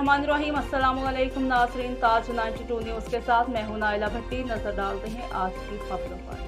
बिस्मिल्लाहिर्रहमानिर्रहीम। अस्सलामुअलैकुम नाज़रीन, ताज 92 न्यूज़ के साथ मैं हूं नाइला भट्टी। नजर डालते हैं आज की खबरों पर।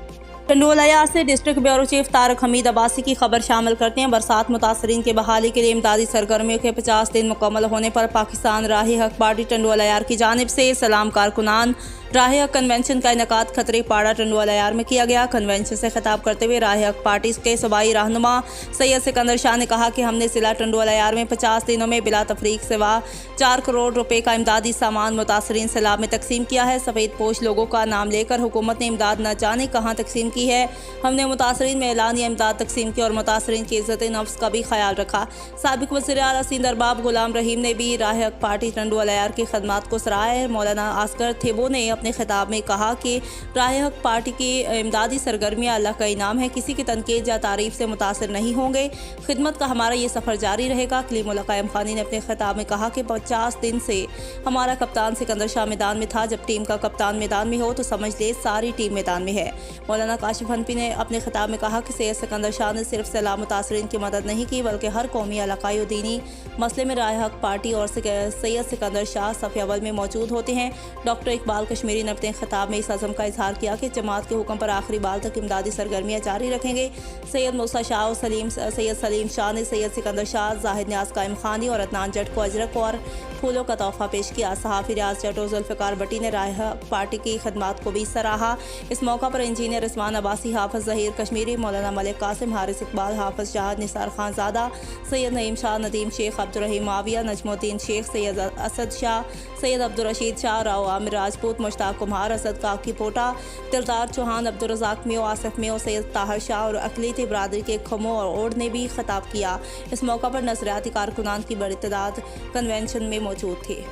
टंडोलायार से district bureau chief Tariq Hameed Abbasi की खबर शामिल करते हैं। बरसात मुतासरीन की बहाली के लिए इमदादी सरगर्मियों के 50 दिन मुकम्मल होने पर पाकिस्तान राही हक पार्टी टंडोलायार की जानिब से सलाम कारकुनान राही हक कन्वेंशन का इनेकाद खतरे पाड़ा टंडोलायार में किया गया। कन्वेंशन से खिताब करते हुए राही हक पार्टी के सूबाई रहनुमा सैयद सिकंदर शाह ने कहा कि हमने जिला टंडोलायार में 50 दिनों में बिला तफरीक सिवा 4 करोड़ रुपए का इमदादी सामान मुतासरीन सैलाब में तकसीम किया है। सफ़ेद पोश लोगों का नाम लेकर हुकूमत ने इमदाद न जाने कहाँ तकसीम की है। हमने मुतासरीन में ऐलानिया इमदाद तकसीम की और मुतासरीन की इज्जत नफ्स का भी ख्याल रखा। साबिक वज़ीर आला सिंध अरबाब गुलाम रहीम ने भी राही हक पार्टी टंडोलायार की खदमात को सराहा है। मौलाना आस्कर थेबो ने अपने खिताब में कहा कि राही हक पार्टी की इमदादी सरगर्मियाँ अल्लाह का इनाम है, किसी की तनकीद या तारीफ से मुतासर नहीं होंगे। खिदमत का हमारा ये सफ़र जारी रहेगा। कलीमुल्लाह कायम खानी ने अपने खिताब में कहा कि 50 दिन से हमारा कप्तान सिकंदर शाह मैदान में था। जब टीम का कप्तान मैदान में हो तो समझ ले सारी टीम मैदान में है। मौलाना काशिफ हनफी ने अपने खिताब में कहा कि सैयद सिकंदर शाह ने सिर्फ सैलाब मुतासरीन की मदद नहीं की बल्कि हर कौमी इलाकाई और दीनी मसले में राही हक पार्टी और सैयद सिकंदर शाह सफ़े अव्वल में मौजूद होते हैं। डॉक्टर इकबाल कश्मीरी ने अपने खिताब में इस अज़म का इजहार किया कि जमात के हुक्म पर आखिरी बाल तक इमदादी सरगर्मियाँ जारी रखेंगे। सैयद मूसा शाह और सैयद सलीम शाह ने सैयद सिकंदर शाह, जाहिद न्याज कायम खानी और अदनान जट को अजरक और फूलों का तोहफा पेश किया। सहाफ़ी रियाज जट और जुल्फ़िकार भट्टी ने राही हक पार्टी की खदमात को भी सराहा। इस मौका पर इंजीनियर उस्मान अब्बासी, हाफिज़ ज़हीर कश्मीरी, मौलाना मलिक कासिम, हारिस इकबाल, हाफिज़ शाह, निसार खान ज़ादा, सैयद नईम शाह, नदीम शेख, अब्दुर्रहीम माविया, नजमुद्दीन शेख, सैयद असद शाह, सैयद अब्दुर्रशीद शाह, राव आमिर राजपूत, मुश्ताक कुमार, असद काकी पोटा, दिलदार चौहान, अब्दुल रज़ाक मियो, आसिफ मियो, सैयद ताहर शाह और अक़लीती बरादरी के खमो और ओड ने भी खिताब किया। इस मौका पर नज़रियाती कारकुनान की बड़ी तादाद कन्वेंशन में मौजूद थी।